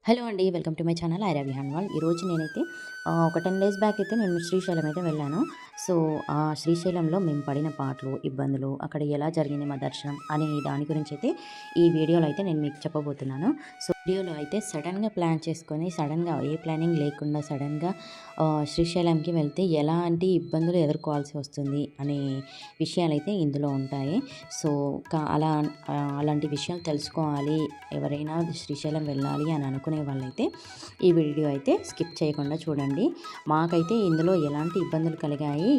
Hello అండి. Welcome to my channel Aira Vihanwal. ఈరోజు నేనైతే ఒక 10 డేస్ బ్యాక్ అయితే నేను శ్రీశైలం అయితే వెళ్ళాను. సో, ఆ శ్రీశైలంలో మేము పడిన పాట్లు, ఇబ్బందులు, అక్కడ ఎలా జరిగింది మా దర్శనం అనే దాని గురించి అయితే ఈ వీడియోలో అయితే నేను మీకు చెప్పబోతున్నాను. సో, వీడియోలో అయితే సడన్‌గా ప్లాన్ చేసుకొని, సడన్‌గా ఏ ప్లానింగ్ లేకుండా సడన్‌గా శ్రీశైలంకి వెళ్తే ఎలాంటి ఇబ్బందులు ఎదుర్కోవాల్సి వస్తుంది అనే విషయాలైతే ఇందులో ఉంటాయి. సో, అలాంటి విషయాలు తెలుసుకోవాలి, ఎవరైనా శ్రీశైలం వెళ్ళాలి అని అనుకునే వాళ్ళైతే ఈ వీడియో అయితే స్కిప్ చేయకుండా చూడండి. మాకైతే ఇందులో ఎలాంటి ఇబ్బందులు కలిగాయి,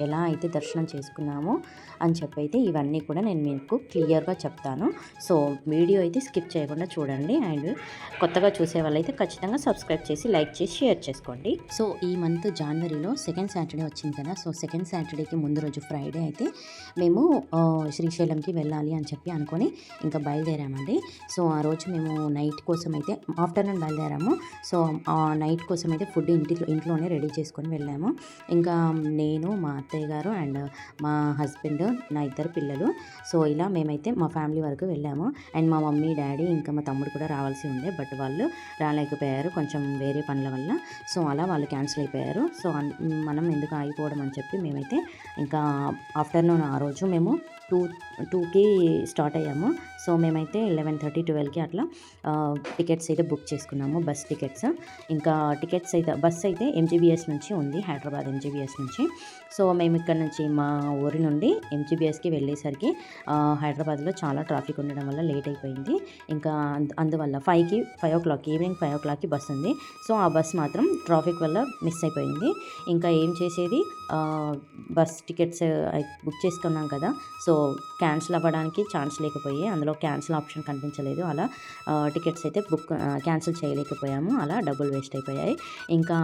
ఎలా అయితే దర్శనం చేసుకున్నామో అని చెప్పైతే ఇవన్నీ కూడా నేను మీకు క్లియర్గా చెప్తాను. సో, వీడియో అయితే స్కిప్ చేయకుండా చూడండి. అండ్ కొత్తగా చూసే వాళ్ళైతే ఖచ్చితంగా సబ్స్క్రైబ్ చేసి, లైక్ చేసి, షేర్ చేసుకోండి. సో, ఈ మంత్ జనవరిలో సెకండ్ సాటర్డే వచ్చింది కదా. సో, సెకండ్ సాటర్డేకి ముందు రోజు ఫ్రైడే అయితే మేము శ్రీశైలంకి వెళ్ళాలి అని చెప్పి అనుకొని ఇంకా బయలుదేరామండి. సో, ఆ రోజు మేము నైట్ కోసం అయితే ఆఫ్టర్నూన్ బయలుదేరాము. సో, ఆ నైట్ కోసం అయితే ఫుడ్ ఇంట్లోనే రెడీ చేసుకొని వెళ్ళాము. ఇంకా నేను, మా అత్తయ్య గారు అండ్ మా హస్బెండ్, నా ఇద్దరు పిల్లలు. సో, ఇలా మేమైతే మా ఫ్యామిలీ వరకు వెళ్ళాము. అండ్ మా మమ్మీ, డాడీ ఇంకా మా తమ్ముడు కూడా రావాల్సి ఉండే, బట్ వాళ్ళు రాలేకపోయారు కొంచెం వేరే పనుల వల్ల. సో, అలా వాళ్ళు క్యాన్సిల్ అయిపోయారు. సో, మనం ఎందుకు ఆగిపోవడం అని చెప్పి మేమైతే ఇంకా ఆఫ్టర్నూన్ ఆ రోజు మేము 2కి స్టార్ట్ అయ్యాము. సో, మేమైతే 11:30, 12కి అట్లా టికెట్స్ అయితే బుక్ చేసుకున్నాము, బస్ టికెట్స్. ఇంకా టికెట్స్ అయితే బస్ అయితే ఎంజీబీఎస్ నుంచి ఉంది, హైదరాబాద్ ఎంజీబీఎస్ నుంచి. సో, మేము ఇక్కడ నుంచి మా ఊరి నుండి ఎంజీబీఎస్కి వెళ్ళేసరికి హైదరాబాద్లో చాలా ట్రాఫిక్ ఉండడం వల్ల లేట్ అయిపోయింది. ఇంకా అందువల్ల 5 o'clock ఈవినింగ్ 5 o'clockకి బస్ ఉంది. సో, ఆ బస్ మాత్రం ట్రాఫిక్ వల్ల మిస్ అయిపోయింది. ఇంకా ఏం చేసేది, బస్ టికెట్స్ బుక్ చేసుకున్నాం కదా. సో, క్యాన్సిల్ అవ్వడానికి ఛాన్స్ లేకపోయి, అందులో క్యాన్సిల్ ఆప్షన్ కనిపించలేదు. అలా టికెట్స్ అయితే క్యాన్సిల్ చేయలేకపోయాము. అలా డబ్బులు వేస్ట్ అయిపోయాయి. ఇంకా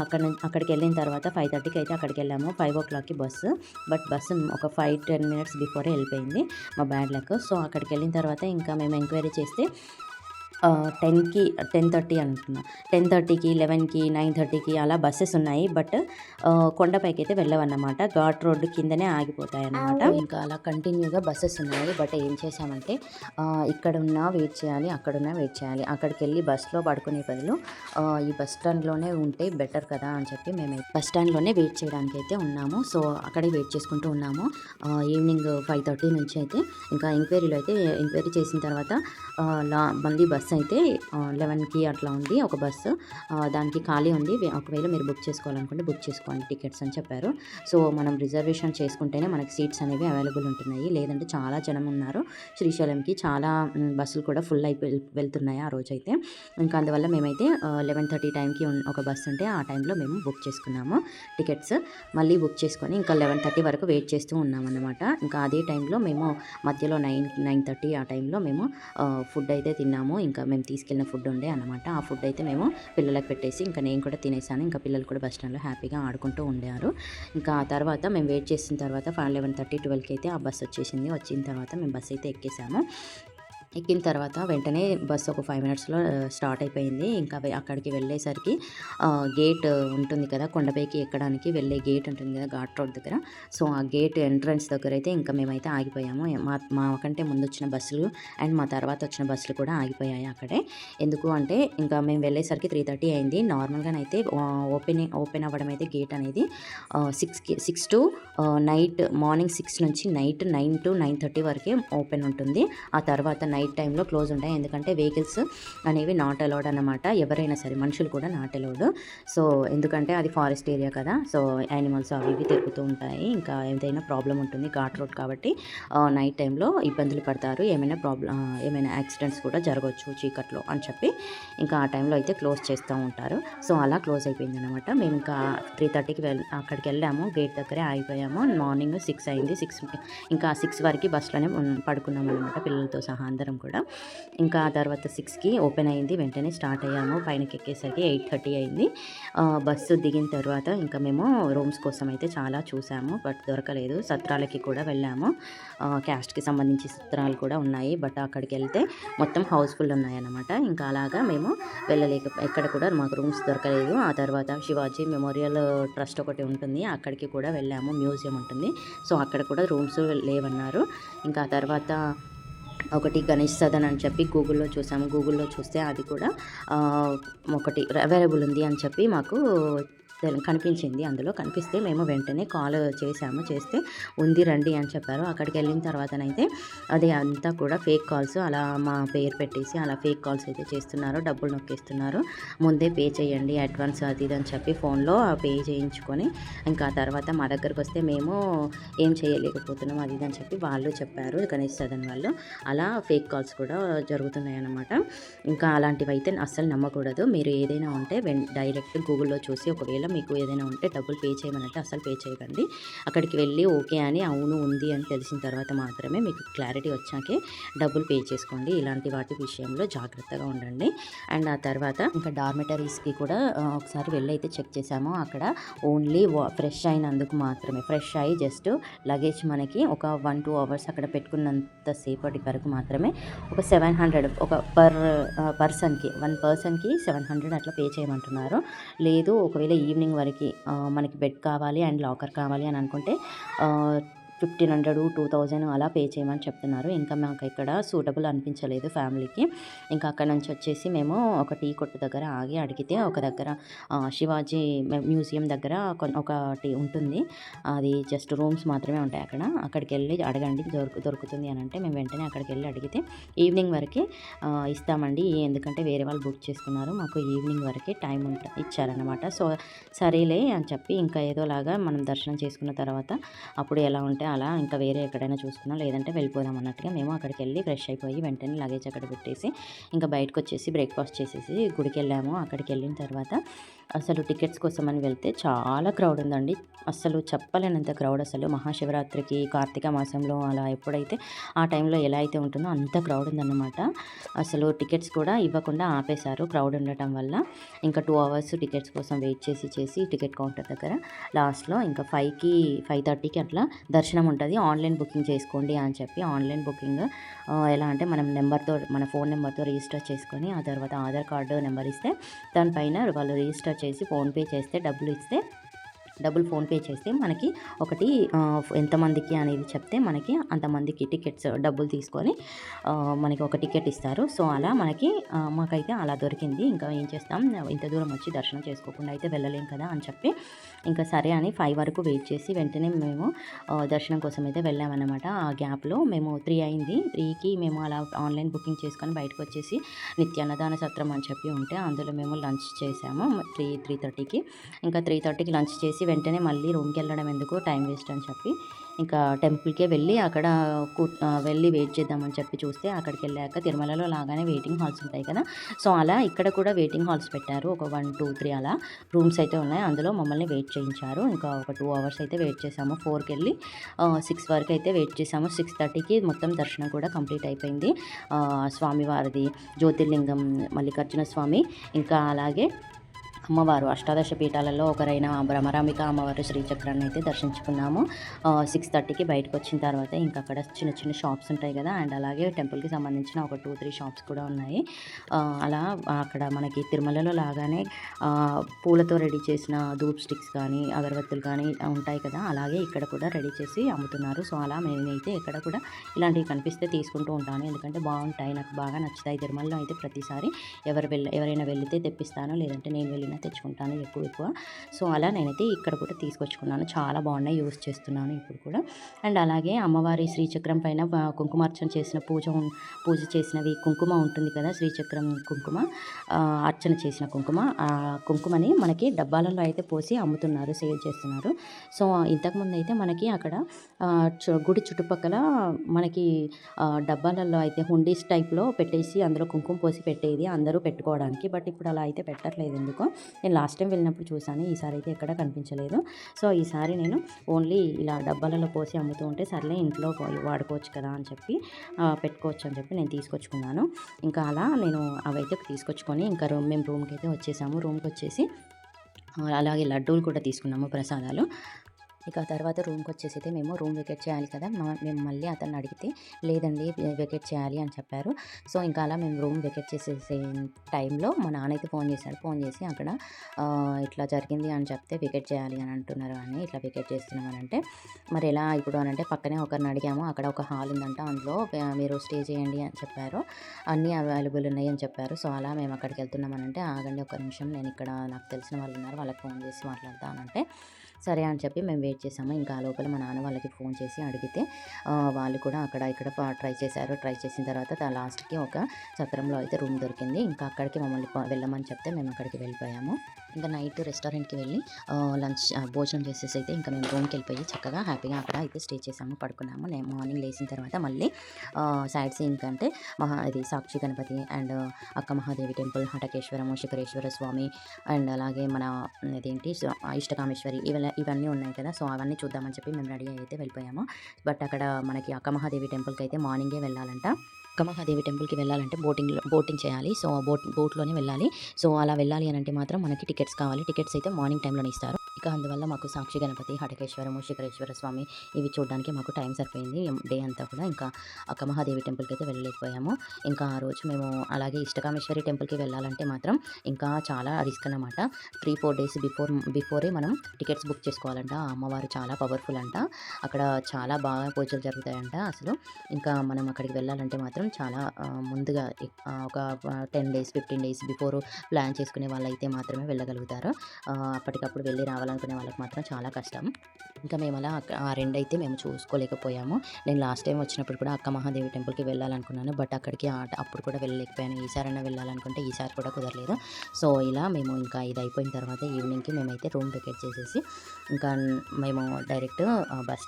అక్కడికి వెళ్ళిన తర్వాత 5:30కి అయితే అక్కడికి వెళ్ళాము. 5 o'clockకి బస్సు. బట్ బస్సు ఒక 5-10 minutes బిఫోరే వెళ్ళిపోయింది, మా బ్యాడ్ లక్. సో, అక్కడికి వెళ్ళిన తర్వాత ఇంకా మేము ఎంక్వైరీ చేస్తే 10కి 10:30 అంటున్నా, 10:30కి, 11కి, 9:30కి అలా బస్సెస్ ఉన్నాయి. బట్ కొండపైకి అయితే వెళ్ళవన్నమాట, ఘాట్ రోడ్డు కిందనే ఆగిపోతాయి అన్నమాట. ఇంకా అలా కంటిన్యూగా బస్సెస్ ఉన్నాయి. బట్ ఏం చేసామంటే ఇక్కడున్నా వెయిట్ చేయాలి, అక్కడున్నా వెయిట్ చేయాలి, అక్కడికి వెళ్ళి బస్లో పడుకునే బదులు ఈ బస్ స్టాండ్లోనే ఉంటే బెటర్ కదా అని చెప్పి మేము బస్ స్టాండ్లోనే వెయిట్ చేయడానికి అయితే ఉన్నాము. సో, అక్కడే వెయిట్ చేసుకుంటూ ఉన్నాము. ఈవినింగ్ 5:30 నుంచి అయితే ఇంకా ఎంక్వైరీ చేసిన తర్వాత మళ్ళీ బస్ అయితే 11కి అట్లా ఉంది ఒక బస్సు, దానికి ఖాళీ ఉంది, ఒకవేళ మీరు బుక్ చేసుకోవాలనుకుంటే బుక్ చేసుకోండి టికెట్స్ అని చెప్పారు. సో, మనం రిజర్వేషన్ చేసుకుంటేనే మనకి సీట్స్ అనేవి అవైలబుల్ ఉంటున్నాయి, లేదంటే చాలా జనం ఉన్నారు శ్రీశైలంకి. చాలా బస్సులు కూడా ఫుల్ అయిపోయి వెళ్తున్నాయి ఆ రోజైతే. ఇంకా అందువల్ల మేమైతే 11:30 టైంకి ఒక బస్సు ఉంటే ఆ టైంలో మేము బుక్ చేసుకున్నాము టికెట్స్. మళ్ళీ బుక్ చేసుకొని ఇంకా 11:30 వరకు వెయిట్ చేస్తూ ఉన్నామన్నమాట. ఇంకా అదే టైంలో మేము మధ్యలో 9:30 ఆ టైంలో మేము ఫుడ్ అయితే తిన్నాము. ఇంకా మేము తీసుకెళ్ళిన ఫుడ్ ఉండే అనమాట. ఆ ఫుడ్ అయితే మేము పిల్లలకు పెట్టేసి ఇంకా నేను కూడా తినేసాను. ఇంకా పిల్లలు కూడా బస్ స్టాండ్లో హ్యాపీగా ఆడుకుంటూ ఉండారు. ఇంకా ఆ తర్వాత మేము వెయిట్ చేసిన తర్వాత 11:30, 12కి అయితే ఆ బస్ వచ్చేసింది. వచ్చిన తర్వాత మేము బస్ అయితే ఎక్కేసాము. ఎక్కిన తర్వాత వెంటనే బస్సు ఒక 5 మినిట్స్లో స్టార్ట్ అయిపోయింది. ఇంకా అక్కడికి వెళ్ళేసరికి గేట్ ఉంటుంది కదా, కొండపైకి ఎక్కడానికి వెళ్ళే గేట్ ఉంటుంది కదా ఘాట్ రోడ్ దగ్గర. సో, ఆ గేట్ ఎంట్రన్స్ దగ్గర అయితే ఇంకా మేమైతే ఆగిపోయాము. మాకంటే ముందు వచ్చిన బస్సులు అండ్ మా తర్వాత వచ్చిన బస్సులు కూడా ఆగిపోయాయి అక్కడే. ఎందుకు అంటే ఇంకా మేము వెళ్ళేసరికి 3:30 అయింది. నార్మల్గానైతే ఓపెన్ అవ్వడం అయితే గేట్ అనేది 6 టు మార్నింగ్ 6 నుంచి నైట్ 9 to 9:30 వరకే ఓపెన్ ఉంటుంది. ఆ తర్వాత నైట్ టైంలో క్లోజ్ ఉంటాయి. ఎందుకంటే వెహికల్స్ అనేవి నాట్ అలౌడ్ అన్నమాట, ఎవరైనా సరే, మనుషులు కూడా నాట్ అలౌడ్. సో, ఎందుకంటే అది ఫారెస్ట్ ఏరియా కదా. సో, యానిమల్స్ అవి ఇవి తిరుగుతూ ఉంటాయి. ఇంకా ఏదైనా ప్రాబ్లం ఉంటుంది, ఘాట్ రోడ్ కాబట్టి నైట్ టైంలో ఇబ్బందులు పడతారు, ఏమైనా యాక్సిడెంట్స్ కూడా జరగవచ్చు చీకట్లో అని చెప్పి ఇంకా ఆ టైంలో అయితే క్లోజ్ చేస్తూ ఉంటారు. సో, అలా క్లోజ్ అయిపోయింది అనమాట. మేము ఇంకా 3:30కి అక్కడికి వెళ్ళాము, గేట్ దగ్గరే ఆగిపోయాము. మార్నింగ్ 6 అయింది. ఇంకా 6 వరకు బస్సులోనే పడుకున్నాం అనమాట, పిల్లలతో సహా అందరం కూడా. ఇంకా ఆ తర్వాత 6కి ఓపెన్ అయింది. వెంటనే స్టార్ట్ అయ్యాము. పైనకి ఎక్కేసరికి 8:30 అయింది. బస్సు దిగిన తర్వాత ఇంకా మేము రూమ్స్ కోసం అయితే చాలా చూసాము, బట్ దొరకలేదు. సత్రాలకి కూడా వెళ్ళాము, క్యాస్ట్కి సంబంధించి సత్రాలు కూడా ఉన్నాయి. బట్ అక్కడికి వెళ్తే మొత్తం హౌస్ఫుల్ ఉన్నాయన్నమాట. ఇంకా అలాగా మేము ఎక్కడ కూడా మాకు రూమ్స్ దొరకలేదు. ఆ తర్వాత శివాజీ మెమోరియల్ ట్రస్ట్ ఒకటి ఉంటుంది, అక్కడికి కూడా వెళ్ళాము, మ్యూజియం ఉంటుంది. సో, అక్కడ కూడా రూమ్స్ లేవన్నారు. ఇంకా ఆ తర్వాత ఒకటి గణేష్ సదన్ అని చెప్పి గూగుల్‌లో చూసాము. గూగుల్‌లో చూస్తే అది కూడా ఒకటి అవైలబుల్ ఉంది అని చెప్పి మాకు కనిపించింది. అందులో కనిపిస్తే మేము వెంటనే కాల్ చేసాము. చేస్తే ఉంది రండి అని చెప్పారు. అక్కడికి వెళ్ళిన తర్వాతనైతే అది అంతా కూడా ఫేక్ కాల్స్, అలా మా పేరు పెట్టేసి అలా ఫేక్ కాల్స్ అయితే చేస్తున్నారు. డబ్బులు నొక్కేస్తున్నారు. ముందే పే చేయండి అడ్వాన్స్ అది ఇది అని చెప్పి ఫోన్లో పే చేయించుకొని ఇంకా తర్వాత మా దగ్గరకు వస్తే మేము ఏం చేయలేకపోతున్నాం అది ఇది అని చెప్పి వాళ్ళు చెప్పారు, గణేష్ సదన్ వాళ్ళు. అలా ఫేక్ కాల్స్ కూడా జరుగుతున్నాయి అన్నమాట. ఇంకా అలాంటివి అయితే అస్సలు నమ్మకూడదు. మీరు ఏదైనా ఉంటే డైరెక్ట్ గూగుల్‌లో చూసి ఒకవేళ మీకు ఏదైనా ఉంటే డబ్బులు పే చేయమనంటే అస్సలు పే చేయకండి. అక్కడికి వెళ్ళి ఓకే అని అవును ఉంది అని తెలిసిన తర్వాత మాత్రమే మీకు క్లారిటీ వచ్చాకే డబ్బులు పే చేసుకోండి. ఇలాంటి వాటి విషయంలో జాగ్రత్తగా ఉండండి. అండ్ ఆ తర్వాత ఇంకా డార్మెటరీస్కి కూడా ఒకసారి వెళ్ళి అయితే చెక్ చేసాము. అక్కడ ఓన్లీ ఫ్రెష్ అయినందుకు మాత్రమే, ఫ్రెష్ అయ్యి జస్ట్ లగేజ్ మనకి ఒక 1-2 అవర్స్ అక్కడ పెట్టుకున్నంత సేపటి వరకు మాత్రమే ఒక 700 ఒక పర్సన్కి 1 పర్సన్కి 700 అట్లా పే చేయమంటున్నారు. లేదు ఒకవేళ ఈవినింగ్ వరకు మనకి బెడ్ కావాలి అండ్ లాకర్ కావాలి అని అనుకుంటే 1500-2000 అలా పే చేయమని చెప్తున్నారు. ఇంకా మాకు ఇక్కడ సూటబుల్ అనిపించలేదు ఫ్యామిలీకి. ఇంకా అక్కడ నుంచి వచ్చేసి మేము ఒక టీ కొట్టు దగ్గర ఆగి అడిగితే ఒక దగ్గర శివాజీ మ్యూజియం దగ్గర ఒకటి ఉంటుంది. అది జస్ట్ రూమ్స్ మాత్రమే ఉంటాయి అక్కడ. అక్కడికి వెళ్ళి అడగండి దొరుకుతుంది అని అంటే మేము వెంటనే అక్కడికి వెళ్ళి అడిగితే ఈవినింగ్ వరకే ఇస్తామండి, ఎందుకంటే వేరే వాళ్ళు బుక్ చేసుకున్నారు, మాకు ఈవినింగ్ వరకే టైం ఇచ్చారనమాట. సో సరేలే అని చెప్పి ఇంకా ఏదోలాగా మనం దర్శనం చేసుకున్న తర్వాత అప్పుడు ఎలా ఉంటే అలా ఇంకా వేరే ఎక్కడైనా చూసుకున్నాం, లేదంటే వెళ్ళిపోదాం అన్నట్టుగా మేము అక్కడికి వెళ్ళి ఫ్రెష్ అయిపోయి వెంటనే లగేజ్ అక్కడ పెట్టేసి ఇంకా బయటకు వచ్చేసి బ్రేక్ఫాస్ట్ చేసేసి గుడికి వెళ్ళాము. అక్కడికి వెళ్ళిన తర్వాత అసలు టికెట్స్ కోసం అని వెళ్తే చాలా క్రౌడ్ ఉందండి. అసలు చెప్పలేనంత క్రౌడ్. అసలు మహాశివరాత్రికి కార్తీక మాసంలో అలా ఎప్పుడైతే ఆ టైంలో ఎలా అయితే ఉంటుందో అంత క్రౌడ్ ఉందన్నమాట. అసలు టికెట్స్ కూడా ఇవ్వకుండా ఆపేశారు క్రౌడ్ ఉండటం వల్ల. ఇంకా 2 అవర్స్ టికెట్స్ కోసం వెయిట్ చేసి టికెట్ కౌంటర్ దగ్గర లాస్ట్లో ఇంకా 5:30కి అట్లా దర్శనం ఉంటుంది, ఆన్లైన్ బుకింగ్ చేసుకోండి అని చెప్పి. ఆన్లైన్ బుకింగ్ ఎలా అంటే మనం మన ఫోన్ నెంబర్తో రిజిస్టర్ చేసుకొని ఆ తర్వాత ఆధార్ కార్డు నెంబర్ ఇస్తే దానిపైన వాళ్ళు రిజిస్టర్ చేసి ఫోన్పే చేస్తే డబ్బులు ఫోన్పే చేస్తే మనకి ఒకటి ఎంతమందికి అనేది చెప్తే మనకి అంతమందికి టికెట్స్ డబ్బులు తీసుకొని మనకి ఒక టికెట్ ఇస్తారు. సో అలా మాకైతే అలా దొరికింది. ఇంకా ఏం చేస్తాం, ఇంత దూరం వచ్చి దర్శనం చేసుకోకుండా అయితే వెళ్ళలేం కదా అని చెప్పి ఇంకా సరే అని 5 వరకు వెయిట్ చేసి వెంటనే మేము దర్శనం కోసం అయితే వెళ్ళామన్నమాట. ఆ గ్యాప్లో మేము 3 అయింది. 3కి మేము అలా ఆన్లైన్ బుకింగ్ చేసుకొని బయటకు వచ్చేసి నిత్య అన్నదాన సత్రం అని చెప్పి ఉంటే అందులో మేము లంచ్ చేసాము 3:30కి. ఇంకా 3:30కి లంచ్ చేసి వెంటనే మళ్ళీ రూమ్కి వెళ్ళడం ఎందుకు, టైం వేస్ట్ అని చెప్పి ఇంకా టెంపుల్కే వెళ్ళి అక్కడ వెళ్ళి వెయిట్ చేద్దామని చెప్పి చూస్తే అక్కడికి వెళ్ళాక తిరుమలలో లాగానే వెయిటింగ్ హాల్స్ ఉంటాయి కదా, సో అలా ఇక్కడ కూడా వెయిటింగ్ హాల్స్ పెట్టారు. ఒక 1, 2, 3 అలా రూమ్స్ అయితే ఉన్నాయి. అందులో మమ్మల్ని వెయిట్ చేయించారు. ఇంకా ఒక 2 అవర్స్ అయితే వెయిట్ చేసాము. 4కి వెళ్ళి 6 వరకు అయితే వెయిట్ చేసాము. 6:30కి మొత్తం దర్శనం కూడా కంప్లీట్ అయిపోయింది. స్వామివారిది జ్యోతిర్లింగం మల్లికార్జున స్వామి, ఇంకా అలాగే అమ్మవారు అష్టాదశ పీఠాలలో ఒకరైన భ్రమరాంబిక అమ్మవారు శ్రీచక్రాన్ని అయితే దర్శించుకున్నాము. 6:30కి బయటకు వచ్చిన తర్వాత ఇంకా అక్కడ చిన్న చిన్న షాప్స్ ఉంటాయి కదా, అండ్ అలాగే టెంపుల్కి సంబంధించిన ఒక 2-3 షాప్స్ కూడా ఉన్నాయి. అలా అక్కడ మనకి తిరుమలలో లాగానే పూలతో రెడీ చేసిన ధూప్ స్టిక్స్ కానీ అగరబత్తులు కానీ ఉంటాయి కదా, అలాగే ఇక్కడ కూడా రెడీ చేసి అమ్ముతున్నారు. సో అలా నేనైతే ఇక్కడ కూడా ఇలాంటివి కనిపిస్తే తీసుకుంటూ ఉంటాను, ఎందుకంటే బాగుంటాయి, నాకు బాగా నచ్చుతాయి. తిరుమలలో అయితే ప్రతిసారి ఎవరైనా వెళితే తెప్పిస్తాను, లేదంటే నేను వెళ్ళిన తెచ్చుకుంటాను ఎక్కువ. సో అలా నేనైతే ఇక్కడ కూడా తీసుకొచ్చుకున్నాను, చాలా బాగున్నాయి, యూస్ చేస్తున్నాను ఇప్పుడు కూడా. అండ్ అలాగే అమ్మవారి శ్రీచక్రం పైన కుంకుమార్చన చేసిన పూజ చేసినవి కుంకుమ ఉంటుంది కదా, శ్రీచక్రం కుంకుమ అర్చన చేసిన కుంకుమ, ఆ కుంకుమని మనకి డబ్బాలలో అయితే పోసి అమ్ముతున్నారు, సేల్ చేస్తున్నారు. సో ఇంతకుముందు అయితే మనకి అక్కడ గుడి చుట్టుపక్కల మనకి డబ్బాలలో అయితే హుండీస్ టైప్లో పెట్టేసి అందులో కుంకుమ పోసి పెట్టేది అందరూ పెట్టుకోవడానికి. బట్ ఇప్పుడు అలా అయితే పెట్టట్లేదు ఎందుకో. నేను లాస్ట్ టైం వెళ్ళినప్పుడు చూసాను, ఈసారి అయితే ఎక్కడ కనిపించలేదు. సో ఈసారి నేను ఓన్లీ ఇలా డబ్బాలలో పోసి అమ్ముతూ ఉంటే సర్లే ఇంట్లో వాడుకోవచ్చు కదా అని చెప్పి పెట్టుకోవచ్చు అని చెప్పి నేను తీసుకొచ్చుకున్నాను. ఇంకా అలా నేను అవైతే తీసుకొచ్చుకొని ఇంకా మేము రూమ్కి అయితే వచ్చేసాము. రూమ్కి వచ్చేసి అలాగే లడ్డూలు కూడా తీసుకున్నాము ప్రసాదాలు. ఇక తర్వాత రూమ్‌కొచ్చేసి అయితే మేము రూమ్ వెకేట్ చేయాలి కదా! మేము మళ్ళీ అతన్ని అడిగితే లేదండి వెకేట్ చేయాలి అని చెప్పారు. సో, ఇంకా అలా మేము రూమ్ వెకేట్ చేసేసే టైంలో మా నాన్న అయితే ఫోన్ చేశాడు. ఫోన్ చేసి అక్కడ ఇట్లా జరిగింది అని చెప్తే వెకేట్ చేయాలి అని అంటున్నారు అని ఇట్లా వెకేట్ చేస్తున్నాం అనంటే, మరి ఎలా ఇప్పుడు అనంటే పక్కనే ఒకరిని అడిగాము. అక్కడ ఒక హాల్ ఉందంట. అందులో మీరు స్టే చేయండి అని చెప్పారు. అన్నీ అవైలబుల్ ఉన్నాయి అని చెప్పారు. సో, అలా మేము అక్కడికి వెళ్తున్నాం అనంటే ఆగండి ఒక్క నిమిషం నేను ఇక్కడ నాకు తెలిసిన వాళ్ళు ఉన్నారు. వాళ్ళకి ఫోన్ చేసి మాట్లాడతా అనంటే సరే అని చెప్పి మేము వెయిట్ చేసాము. ఇంకా ఆ లోపల మా నాన్న వాళ్ళకి ఫోన్ చేసి అడిగితే వాళ్ళు కూడా అక్కడ ఇక్కడ ట్రై చేశారు. ట్రై చేసిన తర్వాత లాస్ట్‌కి ఒక సత్రంలో అయితే రూమ్ దొరికింది. ఇంకా అక్కడికి మమ్మల్ని వెళ్ళమని చెప్తే మేము అక్కడికి వెళ్ళిపోయాము. ఇంకా నైట్ రెస్టారెంట్‌కి వెళ్ళి లంచ్ భోజనం చేసేసి అయితే ఇంకా మేము రూమ్‌కి వెళ్ళిపోయి చక్కగా హ్యాపీగా అక్కడ అయితే స్టే చేసాము. పడుకున్నాము. నేను మార్నింగ్ లేచిన తర్వాత మళ్ళీ సైట్ సీయింగ్ అంటే ఇది సాక్షి గణపతి అండ్ అక్క మహాదేవి టెంపుల్, హటకేశ్వరము, శిఖరేశ్వర స్వామి అండ్ అలాగే మన ఇదేంటి ఇష్టకామేశ్వరి ఇవన్నీ ఉన్నాయి కదా! సో, అవన్నీ చూద్దామని చెప్పి మేము రెడీ అయితే వెళ్ళిపోయాము. బట్ అక్కడ మనకి అక్క మహాదేవి టెంపుల్‌కి అయితే మార్నింగే వెళ్ళాలంట. అక్క మహాదేవి టెంపుల్‌కి వెళ్ళాలంటే బోటింగ్ చేయాలి. సో, బోట్‌లోనే వెళ్ళాలి. సో, అలా వెళ్ళాలి అనంటే మాత్రం మనకి టికెట్స్ కావాలి. టికెట్స్ అయితే మార్నింగ్ టైంలోనే ఇస్తారు. ఇక అందువల్ల మాకు సాక్షి గణపతి, హటకేశ్వరము, శిఖరేశ్వర స్వామి ఇవి చూడడానికి మాకు టైం సరిపోయింది. డే అంతా కూడా ఇంకా అక్క మహాదేవి టెంపుల్‌కి అయితే వెళ్ళలేకపోయాము. ఇంకా ఆ రోజు మేము అలాగే ఇష్టకామేశ్వరి టెంపుల్‌కి వెళ్ళాలంటే మాత్రం ఇంకా చాలా రిస్క్ అన్నమాట. 3, 4 డేస్ బిఫోరే మనం టికెట్స్ బుక్ చేసుకోవాలంట. ఆ అమ్మవారు చాలా పవర్‌ఫుల్ అంట. అక్కడ చాలా బాగా పూజలు జరుగుతాయంట అసలు. ఇంకా మనం అక్కడికి వెళ్ళాలంటే మాత్రం చాలా ముందుగా ఒక 10 డేస్, 15 డేస్ బిఫోర్ ప్లాన్ చేసుకునే వాళ్ళైతే మాత్రమే వెళ్ళగలుగుతారు. అప్పటికప్పుడు వెళ్ళి రావాలనుకునే వాళ్ళకి మాత్రం చాలా కష్టం. ఇంకా మేము అలా ఆ రెండైతే మేము చూసుకోలేకపోయాము. నేను లాస్ట్ టైం వచ్చినప్పుడు కూడా అక్క మహాదేవి టెంపుల్‌కి వెళ్ళాలనుకున్నాను. బట్ అక్కడికి అప్పుడు కూడా వెళ్ళలేకపోయాను. ఈసారైనా వెళ్ళాలనుకుంటే ఈసారి కూడా కుదరలేదు. సో, ఇలా మేము ఇంకా ఇది అయిపోయిన తర్వాత ఈవినింగ్‌కి మేమైతే రూమ్ వెకేట్ చేసేసి ఇంకా మేము డైరెక్ట్ బస్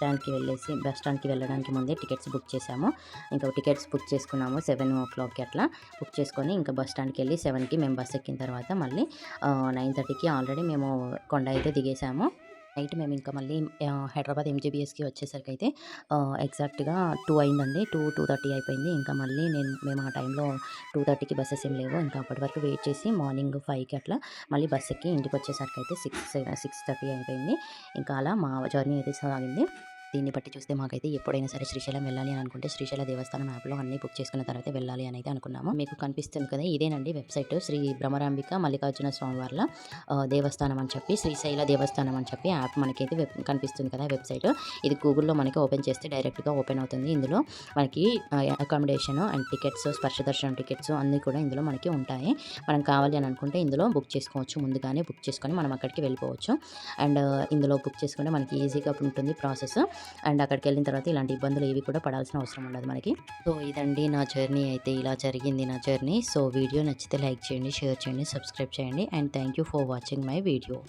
స్టాండ్‌కి వెళ్ళడానికి ముందే టికెట్స్ బుక్ చేసాము. ఇంకా టికెట్స్ బుక్ చేసుకున్నాము 7:00కి అట్లా బుక్ చేసుకొని ఇంకా బస్ స్టాండ్‌కి వెళ్ళి 7కి మేము బస్ ఎక్కిన తర్వాత మళ్ళీ 9:30కి ఆల్రెడీ మేము కొండ అయితే దిగేసాము. నైట్ మేము ఇంకా మళ్ళీ హైదరాబాద్ ఎంజీబీఎస్‌కి వచ్చేసరికైతే ఎగ్జాక్ట్‌గా 2 అయిందండి. 2:30 అయిపోయింది. ఇంకా మళ్ళీ మేము ఆ టైంలో 2:30కి బసెస్ ఏం లేవు. ఇంకా అప్పటి వరకు వెయిట్ చేసి మార్నింగ్ 5కి అట్లా మళ్ళీ బస్ ఎక్కి ఇంటికి వచ్చేసరికైతే 6:30 అయిపోయింది. ఇంకా అలా మా జర్నీ అయితే సాగింది. దీన్ని బట్టి చూస్తే మాకైతే ఎప్పుడైనా సరే శ్రీశైలం వెళ్ళాలి అని అనుకుంటే శ్రీశైల దేవస్థానం యాప్‌లో అన్నీ బుక్ చేసుకున్న తర్వాత వెళ్ళాలి అని అయితే అనుకున్నాము. మీకు కనిపిస్తుంది కదా! ఇదేనండి వెబ్‌సైట్ శ్రీ భ్రమరాంబిక మల్లికార్జున స్వామివార్ల దేవస్థానం అని చెప్పి శ్రీశైల దేవస్థానం అని చెప్పి యాప్ మనకైతే కనిపిస్తుంది కదా! వెబ్‌సైట్. ఇది గూగుల్‌లో మనకి ఓపెన్ చేస్తే డైరెక్ట్‌గా ఓపెన్ అవుతుంది. ఇందులో మనకి అకామిడేషన్ అండ్ టికెట్స్, స్పర్శ దర్శనం టికెట్స్ అన్నీ కూడా ఇందులో మనకి ఉంటాయి. మనం కావాలి అని అనుకుంటే ఇందులో బుక్ చేసుకోవచ్చు. ముందుగానే బుక్ చేసుకొని మనం అక్కడికి వెళ్ళిపోవచ్చు. అండ్ ఇందులో బుక్ చేసుకుంటే మనకి ఈజీగా ఉంటుంది ప్రాసెస్. అండ్ అక్కడికెళ్ళిన తర్వాత ఇలాంటి ఇబ్బందులు ఏవి కూడా పడాల్సిన అవసరం ఉండదు మనకి. సో, ఇదండి నా జర్నీ అయితే ఇలా జరిగింది నా జర్నీ. సో, వీడియో నచ్చితే లైక్ చేయండి, షేర్ చేయండి, సబ్స్క్రైబ్ చేయండి. And thank you for watching my video.